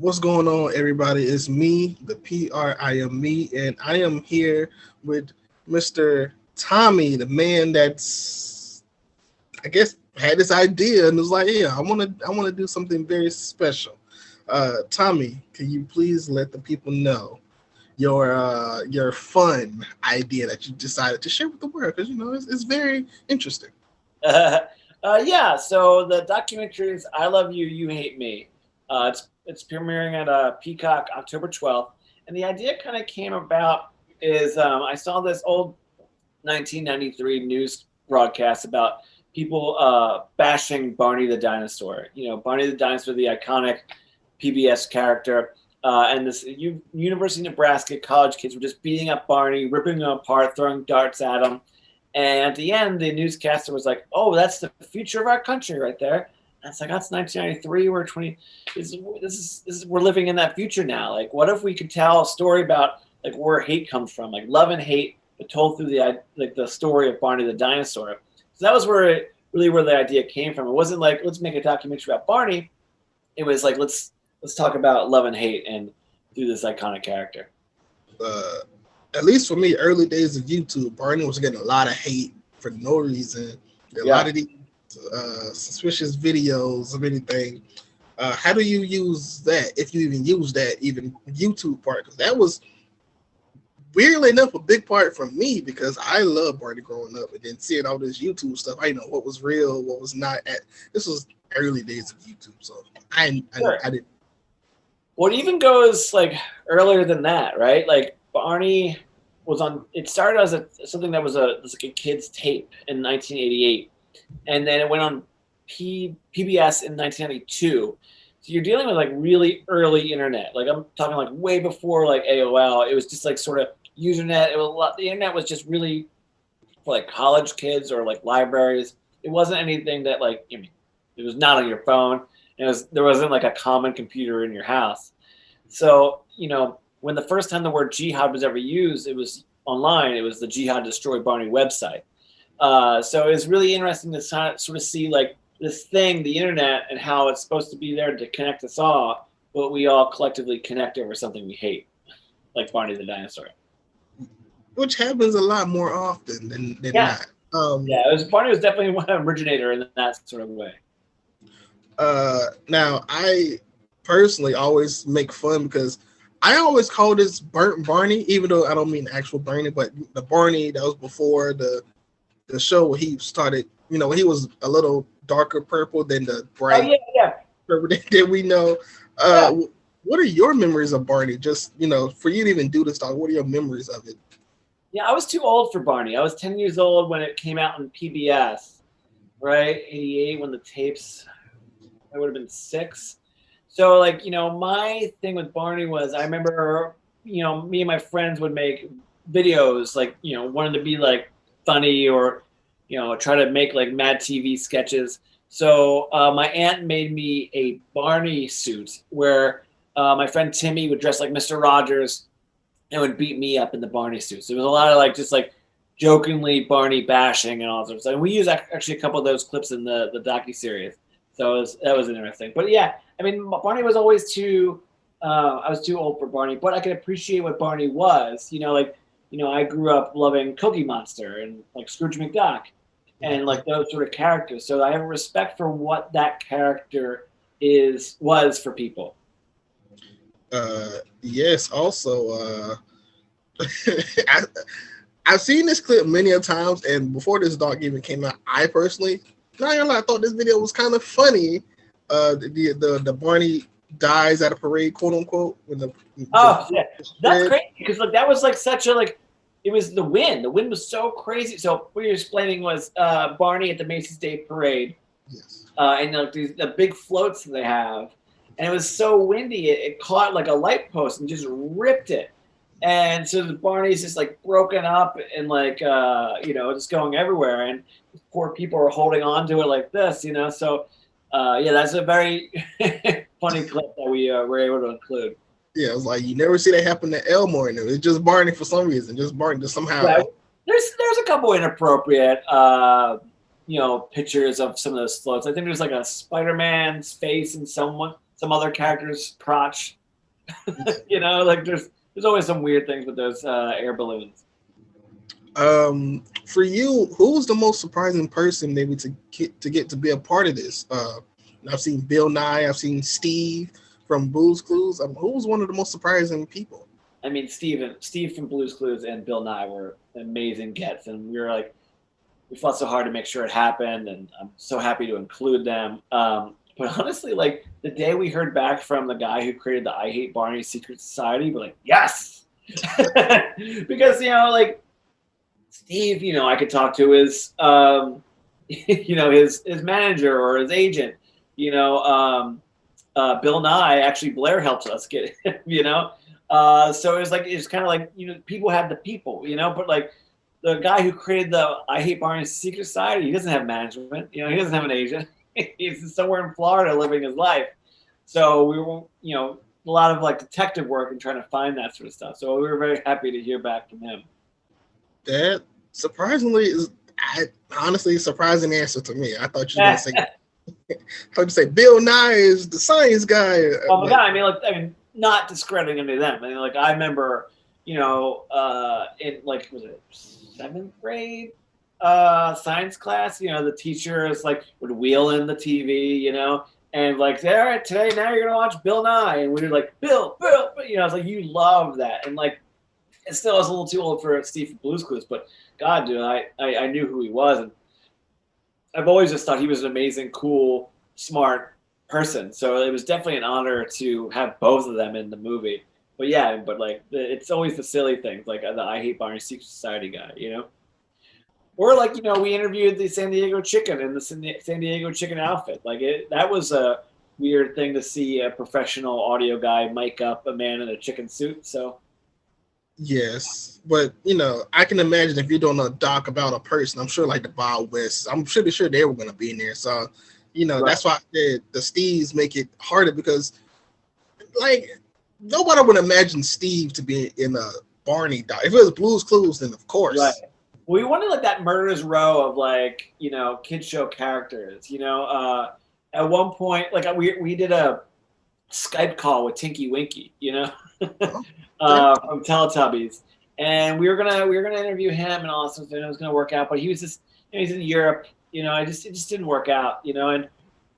What's going on, everybody? It's me, the PR. I am me, and I am here with Mr. Tommy, the man that's, I guess, had this idea and was like, "Yeah, I want to do something very special." Tommy, can you please let the people know your fun idea that you decided to share with the world? Because it's very interesting. Yeah, so the documentary is "I Love You, You Hate Me." It's premiering at Peacock October 12th, and the idea kind of came about is I saw this old 1993 news broadcast about people bashing Barney the dinosaur. You know, Barney the dinosaur, the iconic PBS character, and this University of Nebraska college kids were just beating up Barney, ripping him apart, throwing darts at him. And at the end, the newscaster was like, "Oh, that's the future of our country right there." And it's like, that's 1993. We're 20. This is we're living in that future now. Like, what if we could tell a story about like where hate comes from, like love and hate, but told through the story of Barney the dinosaur. So that was where the idea came from. It wasn't like let's make a documentary about Barney. It was like let's talk about love and hate and through this iconic character. Uh, at least for me, early days of YouTube, Barney was getting a lot of hate for no reason. A lot Yeah. of these suspicious videos of anything. How do you use that, if you even use that, even YouTube part? Because that was weirdly enough a big part for me because I love Barney growing up, and then seeing all this YouTube stuff. I know what was real, what was not. This was early days of YouTube, so Sure. I didn't. Well, it even goes like earlier than that, right? Like Barney was on. It started as something that was like a kid's tape in 1988, and then it went on PBS in 1992. So you're dealing with like really early internet. Like I'm talking like way before like AOL. It was just like sort of Usenet. It was a lot. The internet was just really for like college kids or like libraries. It wasn't anything that like it was not on your phone. There wasn't like a common computer in your house. So when the first time the word jihad was ever used, it was online. It was the Jihad Destroy Barney website. So it's really interesting to sort of see like this thing, the internet, and how it's supposed to be there to connect us all, but we all collectively connect over something we hate, like Barney the dinosaur. Which happens a lot more often than Yeah, not. yeah. Barney was definitely one originator in that sort of way. Now I personally always make fun because I always call this burnt Barney, even though I don't mean actual Barney, but the Barney that was before the show where he started. When he was a little darker purple than the Oh bright yeah, yeah, purple that we know. yeah. What are your memories of Barney? Just for you to even do this talk, what are your memories of it? Yeah, I was too old for Barney. I was 10 years old when it came out on PBS, right? 88 when the tapes, I would have been 6. So like, my thing with Barney was I remember, me and my friends would make videos like, wanted to be like funny or, try to make like mad TV sketches. So my aunt made me a Barney suit where my friend Timmy would dress like Mr. Rogers and would beat me up in the Barney suit. So it was a lot of like just like jokingly Barney bashing and all sorts of stuff. And we use actually a couple of those clips in the docuseries. So that was interesting. But yeah, I mean, Barney was always too. I was too old for Barney, but I could appreciate what Barney was. I grew up loving Cookie Monster and like Scrooge McDuck, and like those sort of characters. So I have a respect for what that character was for people. Yes. Also, I, I've seen this clip many a times, and before this doc even came out, I personally, not gonna lie, I thought this video was kind of funny. The Barney dies at a parade, quote unquote, when Oh yeah, that's spread. crazy because like that was like such a like it was the wind. The wind was so crazy. So what you're explaining was Barney at the Macy's Day Parade, Yes. and like the big floats that they have, and it was so windy it caught like a light post and just ripped it. And so the Barney's just like broken up and like just going everywhere, and poor people are holding on to it like this. So yeah, that's a very funny clip that we were able to include. Yeah, it was like you never see that happen to Elmore, and it's just Barney for some reason, just Barney, just Right. somehow. There's a couple inappropriate pictures of some of those floats. I think there's like a Spider-Man's face in some other character's crotch. You know, like there's always some weird things with those air balloons. For you, who was the most surprising person maybe to get to be a part of this? I've seen Bill Nye, I've seen Steve from Blue's Clues. Who was one of the most surprising people? I mean, Steve from Blue's Clues and Bill Nye were amazing gets, and we fought so hard to make sure it happened, and I'm so happy to include them. But honestly, like the day we heard back from the guy who created the I Hate Barney Secret Society, we're like, yes, because like Steve, I could talk to his, his manager or his agent. Bill Nye, actually, Blair helped us get it. So it's kind of like people have the people, but like the guy who created the I Hate Barney Secret Society, he doesn't have management. He doesn't have an agent. He's somewhere in Florida living his life. So we were, a lot of like detective work and trying to find that sort of stuff. So we were very happy to hear back from him. That surprisingly is honestly a surprising answer to me. I thought you were going to say Bill Nye is the science guy. Oh my God! I mean, not discrediting any of them. I mean, like I remember, in like was it 7th grade science class? The teachers like would wheel in the TV, and like, all right, today now you're gonna watch Bill Nye, and we were like, Bill, I was like, you love that, and like, it still was a little too old for Steve from Blue's Clues, but God, dude, I knew who he was, and I've always just thought he was an amazing, cool, smart person. So it was definitely an honor to have both of them in the movie. But yeah, like it's always the silly things, like the I Hate Barney Secret Society guy, Or like, we interviewed the San Diego Chicken in the San Diego Chicken outfit. Like that was a weird thing to see a professional audio guy mic up a man in a chicken suit. So. Yes, but I can imagine if you're doing a doc about a person, I'm sure like the Wild West, I'm pretty sure they were going to be in there. So, right. That's why I said the Steves make it harder because, like, nobody would imagine Steve to be in a Barney doc. If it was Blue's Clues, then of course. Right. We wanted like that murderer's row of like kid show characters. At one point, like we did a Skype call with Tinky Winky. From Teletubbies, and we were gonna interview him and all this stuff, and it was gonna work out, but he was just he's in Europe, it just didn't work out, and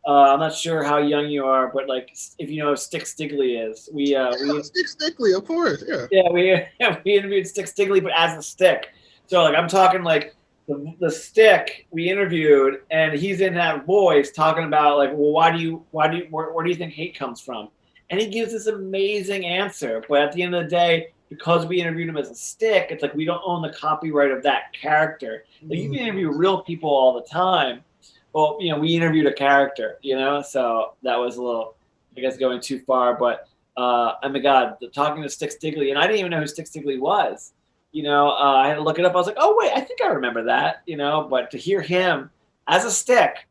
I'm not sure how young you are, but like if you know who Stick Stigley is, we Stick Stigley, of course, we interviewed Stick Stigley, but as a stick, so like I'm talking like the stick we interviewed, and he's in that voice talking about like, well, where do you think hate comes from? And he gives this amazing answer. But at the end of the day, because we interviewed him as a stick, it's like we don't own the copyright of that character. Like you can interview real people all the time. Well, we interviewed a character, so that was a little, I guess, going too far. But, oh my God, talking to Stick Stigley, and I didn't even know who Stick Stigley was. I had to look it up. I was like, oh, wait, I think I remember that, But to hear him as a stick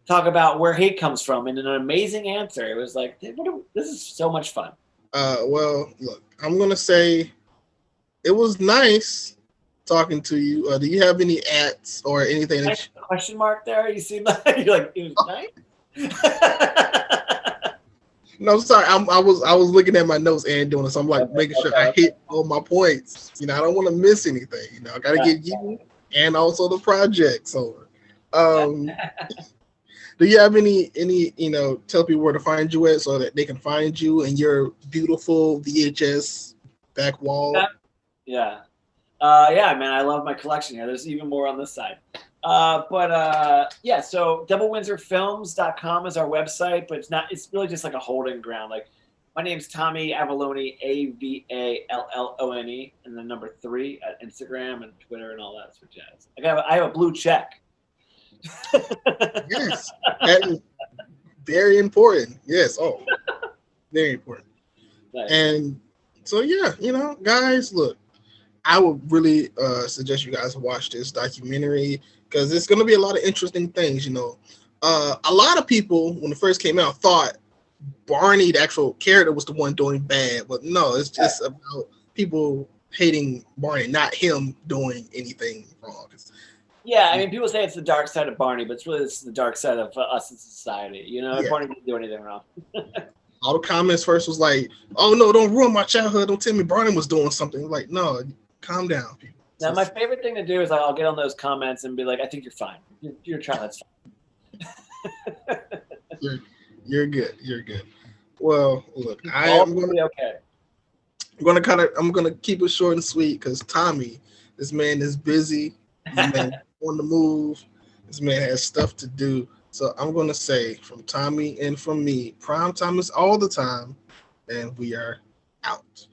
talk about where hate comes from in an amazing answer. It was like, this is so much fun. Well, look, I'm going to say it was nice talking to you. Do you have any ads or anything? Question mark there? You seem like you're like, it was nice? No, sorry. I was looking at my notes and doing it. So I'm like making sure I hit all my points. I don't want to miss anything. I got to get you and also the project. So, do you have any tell people where to find you at so that they can find you and your beautiful VHS back wall? Yeah, man, I love my collection here. There's even more on this side. So doublewindsorfilms.com is our website, but it's really just like a holding ground. Like my name's Tommy Avallone, Avallone, and then number 3 at Instagram and Twitter and all that sort of jazz. I have a blue check. Yes, that is very important. Yes, very important. Nice. And so guys, look, I would really suggest you guys watch this documentary because it's going to be a lot of interesting things. A lot of people when it first came out thought Barney, the actual character, was the one doing bad, but no, it's just about people hating Barney, not him doing anything wrong. Yeah, I mean, people say it's the dark side of Barney, but it's really the dark side of us in society. Barney didn't do anything wrong. All the comments first was like, "Oh no, don't ruin my childhood. Don't tell me Barney was doing something." Like, no, calm down, people. Now, my favorite thing to do is I'll get on those comments and be like, "I think you're fine. Your child's fine." You're good. You're good. Well, look, I'm gonna keep it short and sweet because Tommy, this man is busy. This man on the move. This man has stuff to do. So I'm gonna say from Tommy and from me, prime time is all the time, and we are out.